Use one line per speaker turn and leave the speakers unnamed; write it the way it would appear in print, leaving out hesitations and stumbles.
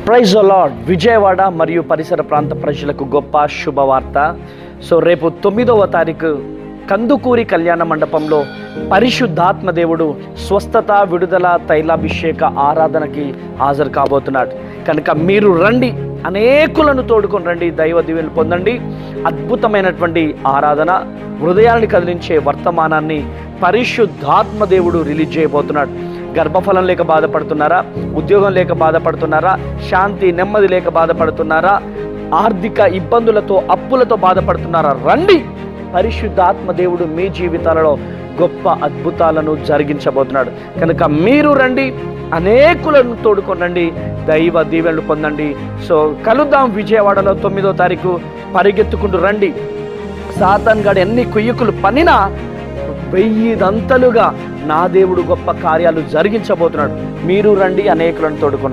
Praise the lord. Vijayawada మరియు పరిసర ప్రాంత ప్రజలకు గొప్ప శుభవార్త. సో రేపు 9వ తారీఖు కందుకూరి కళ్యాణ మండపంలో పరిశుద్ధాత్మ దేవుడు స్వస్థత, విడుదల, తైలాభిషేక ఆరాధనకి హాజరు కాబోతున్నాడు. కనుక మీరు రండి, అనేకులను తోడుకొని రండి, దైవ దీవెనలు పొందండి. అద్భుతమైనటువంటి ఆరాధన, హృదయాన్ని కదిలించే వర్తమానాన్ని పరిశుద్ధాత్మ దేవుడు రిలీజ్ చేయబోతున్నాడు. గర్భఫలం లేక బాధపడుతున్నారా? ఉద్యోగం లేక బాధపడుతున్నారా? శాంతి, నెమ్మది లేక బాధపడుతున్నారా? ఆర్థిక ఇబ్బందులతో, అప్పులతో బాధపడుతున్నారా? రండి, పరిశుద్ధాత్మ దేవుడు మీ జీవితాలలో గొప్ప అద్భుతాలను జరిగించబోతున్నాడు. కనుక మీరు రండి, అనేకులను తోడుకొనండి, దైవ దీవెనలు పొందండి. సో కలుద్దాం విజయవాడలో 9వ తారీఖు. పరిగెత్తుకుంటూ రండి. సాతాన్ గాడు ఎన్ని కుయ్యకులు పన్నినా 1000 దంతలుగా నా దేవుడు గొప్ప కార్యాలు జరిగించబోతున్నాడు. మీరు రండి, అనేకులను తోడుకొనండి.